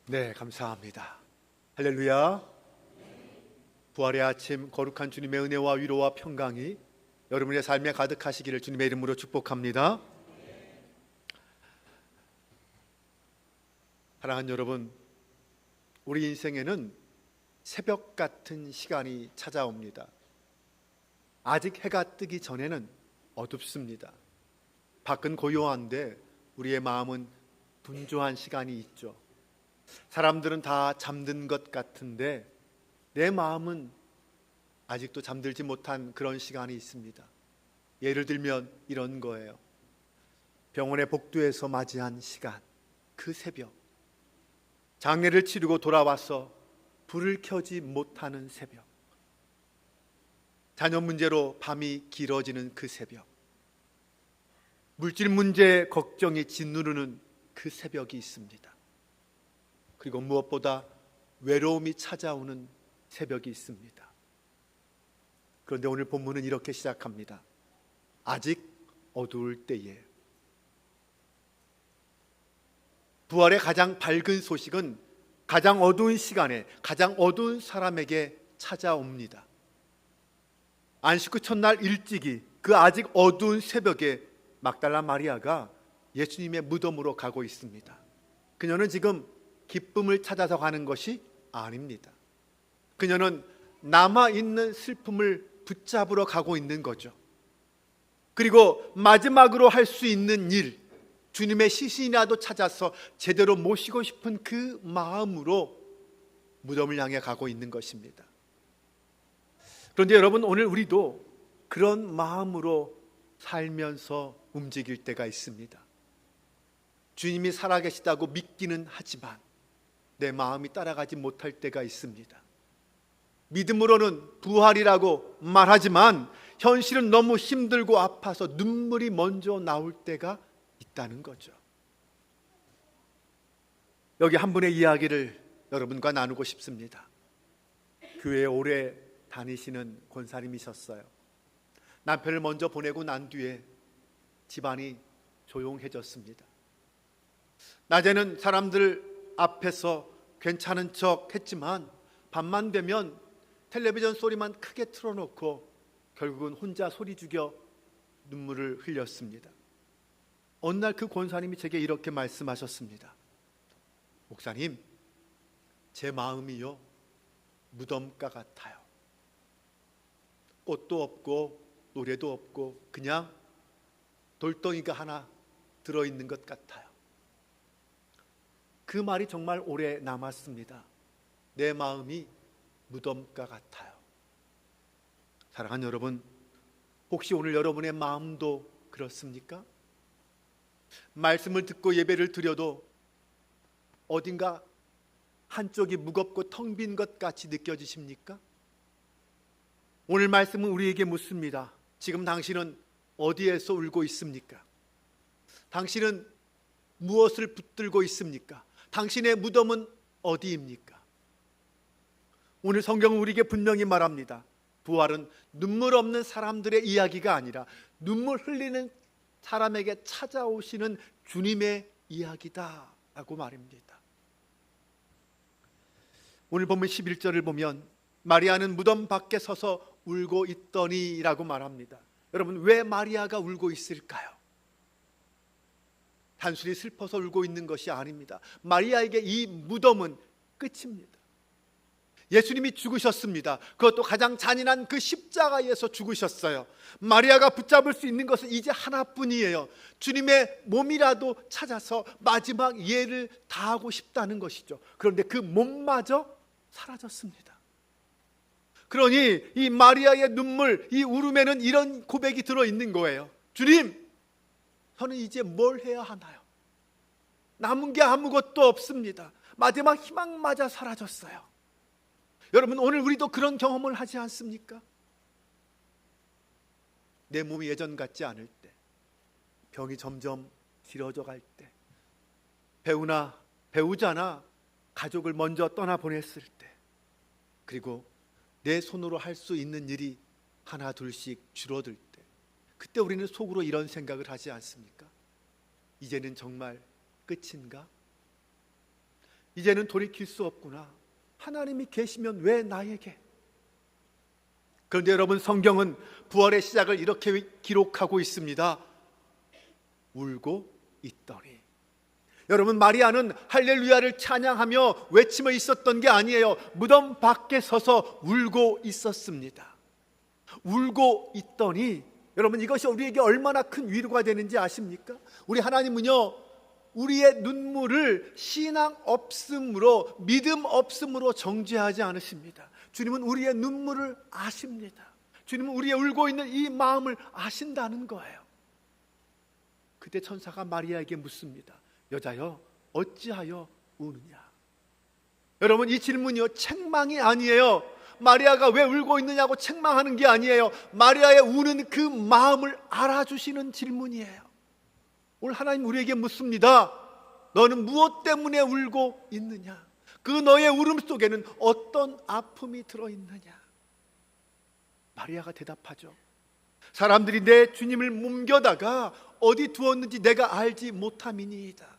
네, 감사합니다. 할렐루야. 부활의 아침, 거룩한 주님의 은혜와 위로와 평강이 여러분의 삶에 가득하시기를 주님의 이름으로 축복합니다. 사랑하는 여러분, 우리 인생에는 새벽 같은 시간이 찾아옵니다. 아직 해가 뜨기 전에는 어둡습니다. 밖은 고요한데 우리의 마음은 분주한 시간이 있죠. 사람들은 다 잠든 것 같은데 내 마음은 아직도 잠들지 못한 그런 시간이 있습니다. 예를 들면 이런 거예요. 병원의 복도에서 맞이한 시간, 그 새벽, 장례를 치르고 돌아와서 불을 켜지 못하는 새벽, 자녀 문제로 밤이 길어지는 그 새벽, 물질 문제 걱정이 짓누르는 그 새벽이 있습니다. 그리고 무엇보다 외로움이 찾아오는 새벽이 있습니다. 그런데 오늘 본문은 이렇게 시작합니다. 아직 어두울 때에. 부활의 가장 밝은 소식은 가장 어두운 시간에 가장 어두운 사람에게 찾아옵니다. 안식 후 첫날 일찍이 그 아직 어두운 새벽에 막달라 마리아가 예수님의 무덤으로 가고 있습니다. 그녀는 지금 기쁨을 찾아서 가는 것이 아닙니다. 그녀는 남아있는 슬픔을 붙잡으러 가고 있는 거죠. 그리고 마지막으로 할 수 있는 일, 주님의 시신이라도 찾아서 제대로 모시고 싶은 그 마음으로 무덤을 향해 가고 있는 것입니다. 그런데 여러분, 오늘 우리도 그런 마음으로 살면서 움직일 때가 있습니다. 주님이 살아계시다고 믿기는 하지만 내 마음이 따라가지 못할 때가 있습니다. 믿음으로는 부활이라고 말하지만 현실은 너무 힘들고 아파서 눈물이 먼저 나올 때가 있다는 거죠. 여기 한 분의 이야기를 여러분과 나누고 싶습니다. 교회에 오래 다니시는 권사님이셨어요. 남편을 먼저 보내고 난 뒤에 집안이 조용해졌습니다. 낮에는 사람들 앞에서 괜찮은 척 했지만 밤만 되면 텔레비전 소리만 크게 틀어놓고 결국은 혼자 소리 죽여 눈물을 흘렸습니다. 어느 날 그 권사님이 제게 이렇게 말씀하셨습니다. 목사님, 제 마음이요 무덤가 같아요. 꽃도 없고 노래도 없고 그냥 돌덩이가 하나 들어있는 것 같아요. 그 말이 정말 오래 남았습니다. 내 마음이 무덤가 같아요. 사랑하는 여러분, 혹시 오늘 여러분의 마음도 그렇습니까? 말씀을 듣고 예배를 드려도 어딘가 한쪽이 무겁고 텅 빈 것 같이 느껴지십니까? 오늘 말씀은 우리에게 묻습니다. 지금 당신은 어디에서 울고 있습니까? 당신은 무엇을 붙들고 있습니까? 당신의 무덤은 어디입니까? 오늘 성경은 우리에게 분명히 말합니다. 부활은 눈물 없는 사람들의 이야기가 아니라 눈물 흘리는 사람에게 찾아오시는 주님의 이야기다 라고 말입니다. 오늘 본문 11절을 보면 마리아는 무덤 밖에 서서 울고 있더니 라고 말합니다. 여러분, 왜 마리아가 울고 있을까요? 단순히 슬퍼서 울고 있는 것이 아닙니다. 마리아에게 이 무덤은 끝입니다. 예수님이 죽으셨습니다. 그것도 가장 잔인한 그 십자가에서 죽으셨어요. 마리아가 붙잡을 수 있는 것은 이제 하나뿐이에요. 주님의 몸이라도 찾아서 마지막 예를 다하고 싶다는 것이죠. 그런데 그 몸마저 사라졌습니다. 그러니 이 마리아의 눈물, 이 울음에는 이런 고백이 들어있는 거예요. 주님, 저는 이제 뭘 해야 하나요? 남은 게 아무것도 없습니다. 마지막 희망마저 사라졌어요. 여러분, 오늘 우리도 그런 경험을 하지 않습니까? 내 몸이 예전 같지 않을 때, 병이 점점 길어져 갈 때, 배우자나 가족을 먼저 떠나보냈을 때, 그리고 내 손으로 할 수 있는 일이 하나 둘씩 줄어들 때, 그때 우리는 속으로 이런 생각을 하지 않습니까? 이제는 정말 끝인가? 이제는 돌이킬 수 없구나. 하나님이 계시면 왜 나에게? 그런데 여러분, 성경은 부활의 시작을 이렇게 기록하고 있습니다. 울고 있더니. 여러분, 마리아는 할렐루야를 찬양하며 외치며 있었던 게 아니에요. 무덤 밖에 서서 울고 있었습니다. 울고 있더니, 여러분, 이것이 우리에게 얼마나 큰 위로가 되는지 아십니까? 우리 하나님은요, 우리의 눈물을 신앙 없음으로, 믿음 없음으로 정죄하지 않으십니다. 주님은 우리의 눈물을 아십니다. 주님은 우리의 울고 있는 이 마음을 아신다는 거예요. 그때 천사가 마리아에게 묻습니다. 여자여, 어찌하여 우느냐? 여러분, 이 질문이요, 책망이 아니에요. 마리아가 왜 울고 있느냐고 책망하는 게 아니에요. 마리아의 우는 그 마음을 알아주시는 질문이에요. 오늘 하나님 우리에게 묻습니다. 너는 무엇 때문에 울고 있느냐? 그 너의 울음 속에는 어떤 아픔이 들어있느냐? 마리아가 대답하죠. 사람들이 내 주님을 뭉겨다가 어디 두었는지 내가 알지 못함이니이다.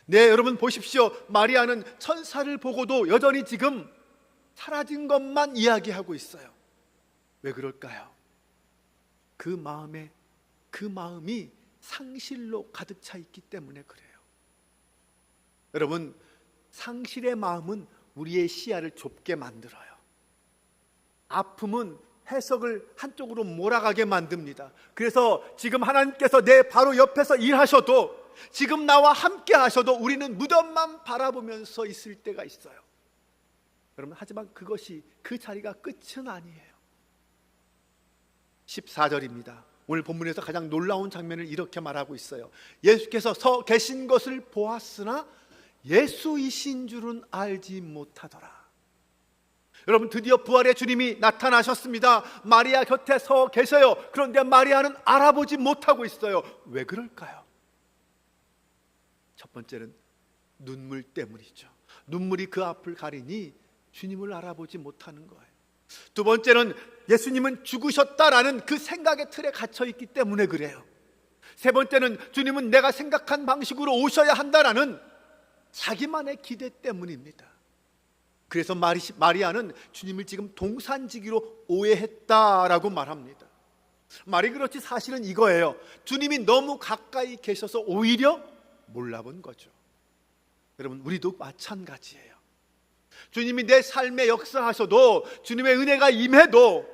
네, 여러분 보십시오. 마리아는 천사를 보고도 여전히 지금 사라진 것만 이야기하고 있어요. 왜 그럴까요? 그 마음이 상실로 가득 차 있기 때문에 그래요. 여러분, 상실의 마음은 우리의 시야를 좁게 만들어요. 아픔은 해석을 한쪽으로 몰아가게 만듭니다. 그래서 지금 하나님께서 내 바로 옆에서 일하셔도, 지금 나와 함께 하셔도 우리는 무덤만 바라보면서 있을 때가 있어요. 여러분, 하지만 그 자리가 끝은 아니에요. 14절입니다. 오늘 본문에서 가장 놀라운 장면을 이렇게 말하고 있어요. 예수께서 서 계신 것을 보았으나 예수이신 줄은 알지 못하더라. 여러분, 드디어 부활의 주님이 나타나셨습니다. 마리아 곁에 서 계셔요. 그런데 마리아는 알아보지 못하고 있어요. 왜 그럴까요? 첫 번째는 눈물 때문이죠. 눈물이 그 앞을 가리니 주님을 알아보지 못하는 거예요. 두 번째는 예수님은 죽으셨다라는 그 생각의 틀에 갇혀 있기 때문에 그래요. 세 번째는 주님은 내가 생각한 방식으로 오셔야 한다라는 자기만의 기대 때문입니다. 그래서 마리아는 주님을 지금 동산지기로 오해했다라고 말합니다. 말이 그렇지 사실은 이거예요. 주님이 너무 가까이 계셔서 오히려 몰라본 거죠. 여러분, 우리도 마찬가지예요. 주님이 내 삶에 역사하셔도, 주님의 은혜가 임해도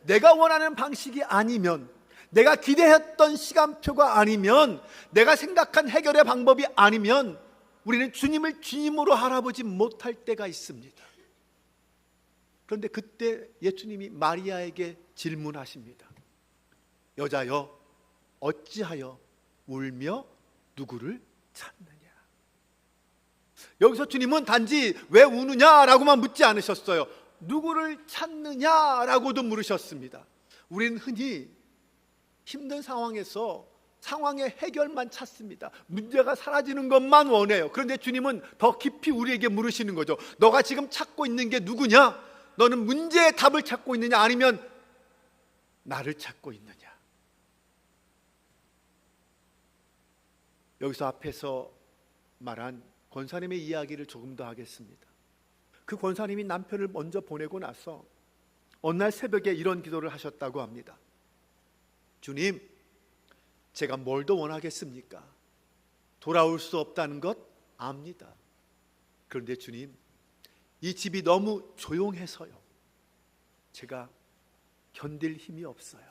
내가 원하는 방식이 아니면, 내가 기대했던 시간표가 아니면, 내가 생각한 해결의 방법이 아니면 우리는 주님을 주님으로 알아보지 못할 때가 있습니다. 그런데 그때 예수님이 마리아에게 질문하십니다. 여자여, 어찌하여 울며 누구를 찾느냐? 여기서 주님은 단지 왜 우느냐라고만 묻지 않으셨어요. 누구를 찾느냐라고도 물으셨습니다. 우리는 흔히 힘든 상황에서 상황의 해결만 찾습니다. 문제가 사라지는 것만 원해요. 그런데 주님은 더 깊이 우리에게 물으시는 거죠. 너가 지금 찾고 있는 게 누구냐? 너는 문제의 답을 찾고 있느냐? 아니면 나를 찾고 있느냐? 여기서 앞에서 말한 권사님의 이야기를 조금 더 하겠습니다. 그 권사님이 남편을 먼저 보내고 나서 어느 날 새벽에 이런 기도를 하셨다고 합니다. 주님, 제가 뭘 더 원하겠습니까? 돌아올 수 없다는 것 압니다. 그런데 주님, 이 집이 너무 조용해서요, 제가 견딜 힘이 없어요.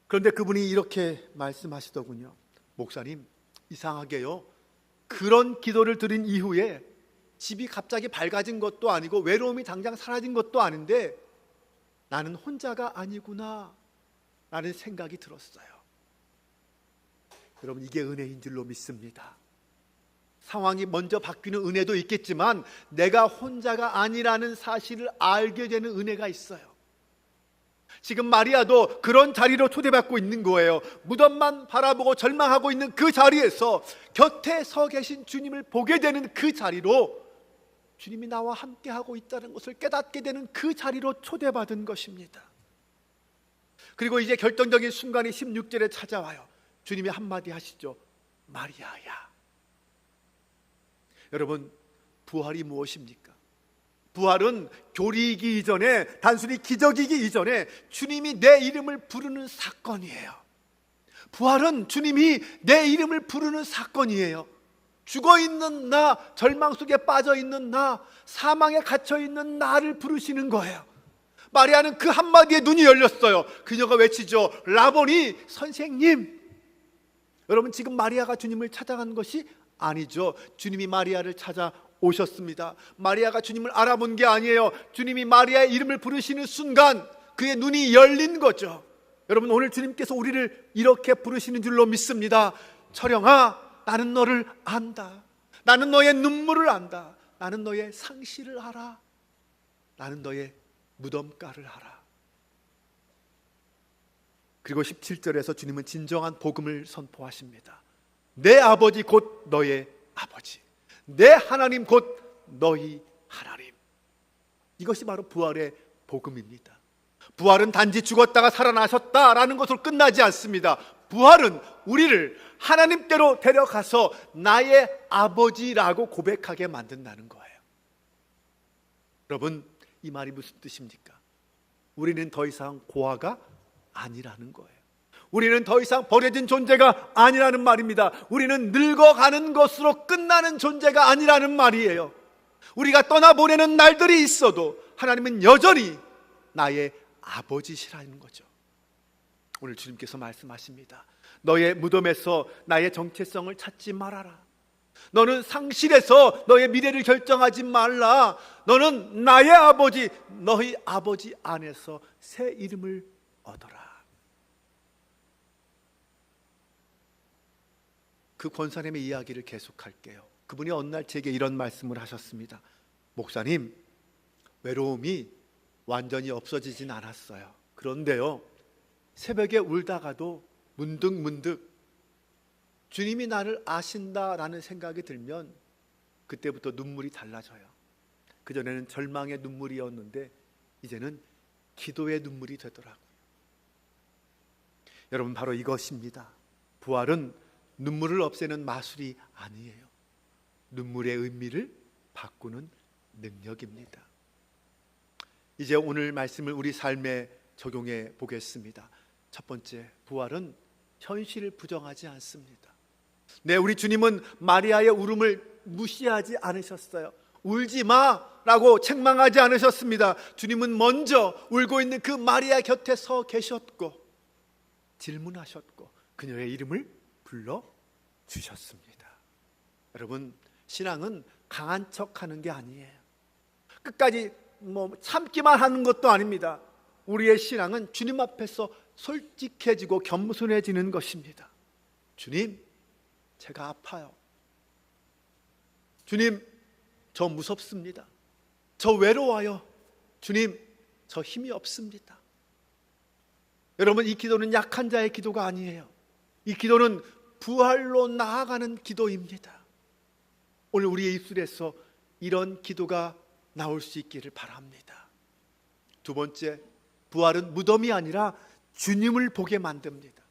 그런데 그분이 이렇게 말씀하시더군요. 목사님, 이상하게요, 그런 기도를 드린 이후에 집이 갑자기 밝아진 것도 아니고 외로움이 당장 사라진 것도 아닌데 나는 혼자가 아니구나 라는 생각이 들었어요. 여러분, 이게 은혜인 줄로 믿습니다. 상황이 먼저 바뀌는 은혜도 있겠지만 내가 혼자가 아니라는 사실을 알게 되는 은혜가 있어요. 지금 마리아도 그런 자리로 초대받고 있는 거예요. 무덤만 바라보고 절망하고 있는 그 자리에서 곁에 서 계신 주님을 보게 되는 그 자리로, 주님이 나와 함께하고 있다는 것을 깨닫게 되는 그 자리로 초대받은 것입니다. 그리고 이제 결정적인 순간이 16절에 찾아와요. 주님이 한마디 하시죠. 마리아야. 여러분, 부활이 무엇입니까? 부활은 교리이기 이전에, 단순히 기적이기 이전에 주님이 내 이름을 부르는 사건이에요. 부활은 주님이 내 이름을 부르는 사건이에요. 죽어있는 나, 절망 속에 빠져있는 나, 사망에 갇혀있는 나를 부르시는 거예요. 마리아는 그 한마디에 눈이 열렸어요. 그녀가 외치죠. 라보니, 선생님. 여러분, 지금 마리아가 주님을 찾아간 것이 아니죠. 주님이 마리아를 찾아오셨습니다. 마리아가 주님을 알아본 게 아니에요. 주님이 마리아의 이름을 부르시는 순간 그의 눈이 열린 거죠. 여러분, 오늘 주님께서 우리를 이렇게 부르시는 줄로 믿습니다. 철영아, 나는 너를 안다. 나는 너의 눈물을 안다. 나는 너의 상실을 알아. 나는 너의 무덤가를 알아. 그리고 17절에서 주님은 진정한 복음을 선포하십니다. 내 아버지 곧 너의 아버지, 내 하나님 곧 너희 하나님. 이것이 바로 부활의 복음입니다. 부활은 단지 죽었다가 살아나셨다라는 것으로 끝나지 않습니다. 부활은 우리를 하나님께로 데려가서 나의 아버지라고 고백하게 만든다는 거예요. 여러분, 이 말이 무슨 뜻입니까? 우리는 더 이상 고아가 아니라는 거예요. 우리는 더 이상 버려진 존재가 아니라는 말입니다. 우리는 늙어가는 것으로 끝나는 존재가 아니라는 말이에요. 우리가 떠나보내는 날들이 있어도 하나님은 여전히 나의 아버지시라는 거죠. 오늘 주님께서 말씀하십니다. 너의 무덤에서 나의 정체성을 찾지 말아라. 너는 상실해서 너의 미래를 결정하지 말라. 너는 나의 아버지, 너희 아버지 안에서 새 이름을 얻어라. 그 권사님의 이야기를 계속할게요. 그분이 어느 날 제게 이런 말씀을 하셨습니다. 목사님, 외로움이 완전히 없어지진 않았어요. 그런데요, 새벽에 울다가도 문득 주님이 나를 아신다라는 생각이 들면 그때부터 눈물이 달라져요. 그전에는 절망의 눈물이었는데 이제는 기도의 눈물이 되더라고요. 여러분, 바로 이것입니다. 부활은 눈물을 없애는 마술이 아니에요. 눈물의 의미를 바꾸는 능력입니다. 이제 오늘 말씀을 우리 삶에 적용해 보겠습니다. 첫 번째, 부활은 현실을 부정하지 않습니다. 네, 우리 주님은 마리아의 울음을 무시하지 않으셨어요. 울지 마라고 책망하지 않으셨습니다. 주님은 먼저 울고 있는 그 마리아 곁에 서 계셨고 질문하셨고 그녀의 이름을 불러주셨습니다. 여러분, 신앙은 강한 척하는 게 아니에요. 끝까지 참기만 하는 것도 아닙니다. 우리의 신앙은 주님 앞에서 솔직해지고 겸손해지는 것입니다. 주님, 제가 아파요. 주님, 저 무섭습니다. 저 외로워요. 주님, 저 힘이 없습니다. 여러분, 이 기도는 약한 자의 기도가 아니에요. 이 기도는 부활로 나아가는 기도입니다. 오늘 우리의 입술에서 이런 기도가 나올 수 있기를 바랍니다. 두 번째, 부활은 무덤이 아니라 주님을 보게 만듭니다.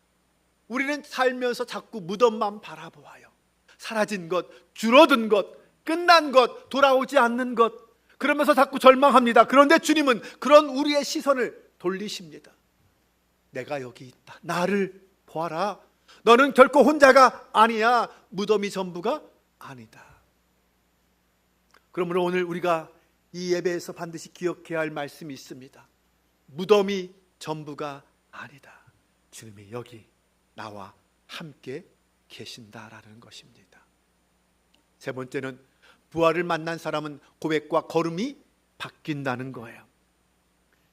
우리는 살면서 자꾸 무덤만 바라보아요. 사라진 것, 줄어든 것, 끝난 것, 돌아오지 않는 것, 그러면서 자꾸 절망합니다. 그런데 주님은 그런 우리의 시선을 돌리십니다. 내가 여기 있다. 나를 보아라. 너는 결코 혼자가 아니야. 무덤이 전부가 아니다. 그러므로 오늘 우리가 이 예배에서 반드시 기억해야 할 말씀이 있습니다. 무덤이 전부가 아니다. 주님이 여기 나와 함께 계신다라는 것입니다. 세 번째는 부활을 만난 사람은 고백과 걸음이 바뀐다는 거예요.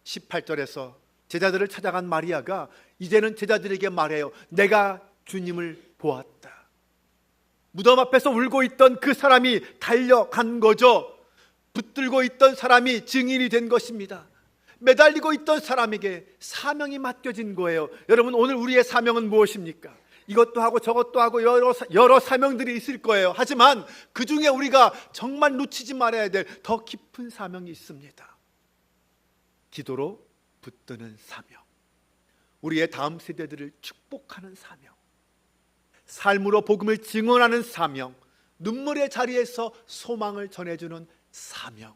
18절에서 제자들을 찾아간 마리아가 이제는 제자들에게 말해요. 내가 주님을 보았다. 무덤 앞에서 울고 있던 그 사람이 달려간 거죠. 붙들고 있던 사람이 증인이 된 것입니다. 매달리고 있던 사람에게 사명이 맡겨진 거예요. 여러분, 오늘 우리의 사명은 무엇입니까? 이것도 하고 저것도 하고 여러 사명들이 있을 거예요. 하지만 그 중에 우리가 정말 놓치지 말아야 될 더 깊은 사명이 있습니다. 기도로 붙드는 사명, 우리의 다음 세대들을 축복하는 사명, 삶으로 복음을 증언하는 사명, 눈물의 자리에서 소망을 전해주는 사명,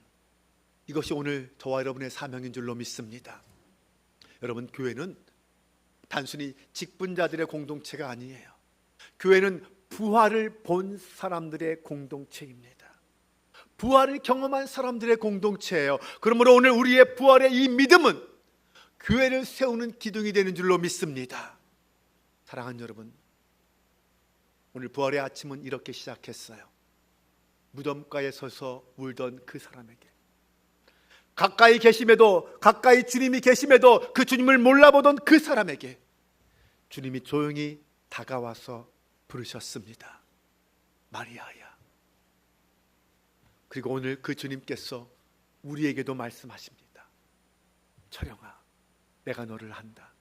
이것이 오늘 저와 여러분의 사명인 줄로 믿습니다. 여러분, 교회는 단순히 직분자들의 공동체가 아니에요. 교회는 부활을 본 사람들의 공동체입니다. 부활을 경험한 사람들의 공동체예요. 그러므로 오늘 우리의 부활의 이 믿음은 교회를 세우는 기둥이 되는 줄로 믿습니다. 사랑하는 여러분, 오늘 부활의 아침은 이렇게 시작했어요. 무덤가에 서서 울던 그 사람에게, 가까이 계심에도, 가까이 주님이 계심에도 그 주님을 몰라보던 그 사람에게 주님이 조용히 다가와서 부르셨습니다. 마리아야. 그리고 오늘 그 주님께서 우리에게도 말씀하십니다. 철영아, 내가 너를 안다.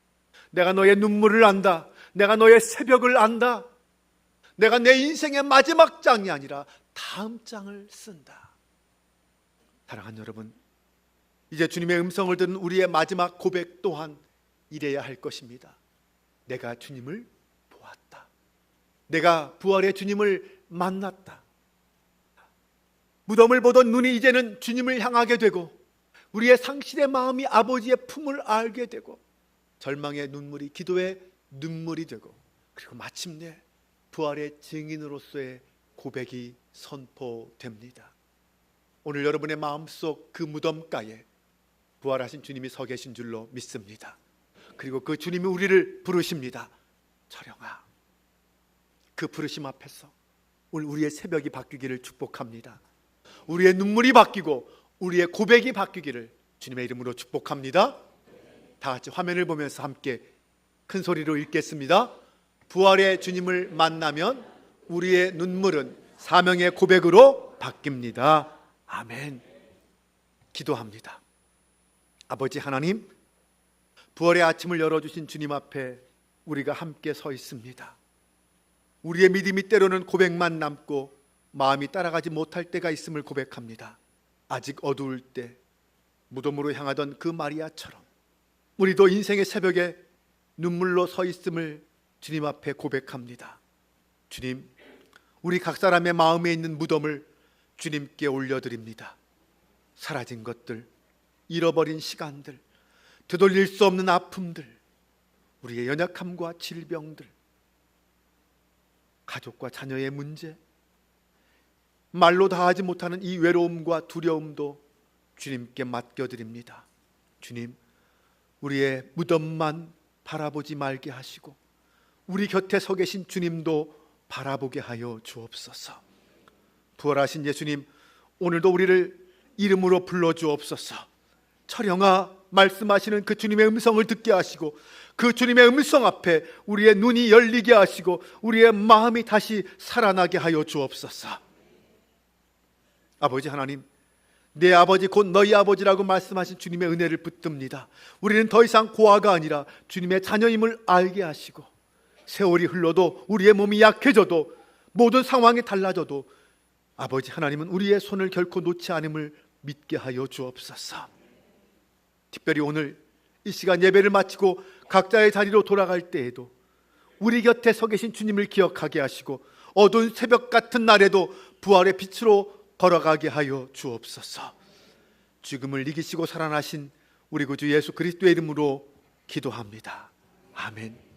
내가 너의 눈물을 안다. 내가 너의 새벽을 안다. 내가 내 인생의 마지막 장이 아니라 다음 장을 쓴다. 사랑하는 여러분, 이제 주님의 음성을 듣는 우리의 마지막 고백 또한 이래야 할 것입니다. 내가 주님을 보았다. 내가 부활의 주님을 만났다. 무덤을 보던 눈이 이제는 주님을 향하게 되고, 우리의 상실의 마음이 아버지의 품을 알게 되고, 절망의 눈물이 기도의 눈물이 되고, 그리고 마침내 부활의 증인으로서의 고백이 선포됩니다. 오늘 여러분의 마음속 그 무덤가에 부활하신 주님이 서 계신 줄로 믿습니다. 그리고 그 주님이 우리를 부르십니다. 철영아. 그 부르심 앞에서 오늘 우리의 새벽이 바뀌기를 축복합니다. 우리의 눈물이 바뀌고 우리의 고백이 바뀌기를 주님의 이름으로 축복합니다. 다 같이 화면을 보면서 함께 큰 소리로 읽겠습니다. 부활의 주님을 만나면 우리의 눈물은 사명의 고백으로 바뀝니다. 아멘. 기도합니다. 아버지 하나님, 부활의 아침을 열어주신 주님 앞에 우리가 함께 서 있습니다. 우리의 믿음이 때로는 고백만 남고 마음이 따라가지 못할 때가 있음을 고백합니다. 아직 어두울 때 무덤으로 향하던 그 마리아처럼 우리도 인생의 새벽에 눈물로 서 있음을 주님 앞에 고백합니다. 주님, 우리 각 사람의 마음에 있는 무덤을 주님께 올려드립니다. 사라진 것들, 잃어버린 시간들, 되돌릴 수 없는 아픔들, 우리의 연약함과 질병들, 가족과 자녀의 문제, 말로 다 하지 못하는 이 외로움과 두려움도 주님께 맡겨드립니다. 주님, 우리의 무덤만 바라보지 말게 하시고 우리 곁에 서 계신 주님도 바라보게 하여 주옵소서. 부활하신 예수님, 오늘도 우리를 이름으로 불러주옵소서. 철영아, 말씀하시는 그 주님의 음성을 듣게 하시고 그 주님의 음성 앞에 우리의 눈이 열리게 하시고 우리의 마음이 다시 살아나게 하여 주옵소서. 아버지 하나님, 내 아버지 곧 너희 아버지라고 말씀하신 주님의 은혜를 붙듭니다. 우리는 더 이상 고아가 아니라 주님의 자녀임을 알게 하시고, 세월이 흘러도 우리의 몸이 약해져도 모든 상황이 달라져도 아버지 하나님은 우리의 손을 결코 놓지 않음을 믿게 하여 주옵소서. 특별히 오늘 이 시간 예배를 마치고 각자의 자리로 돌아갈 때에도 우리 곁에 서 계신 주님을 기억하게 하시고 어두운 새벽 같은 날에도 부활의 빛으로 걸어가게 하여 주옵소서. 죽음을 이기시고 살아나신 우리 구주 예수 그리스도의 이름으로 기도합니다. 아멘.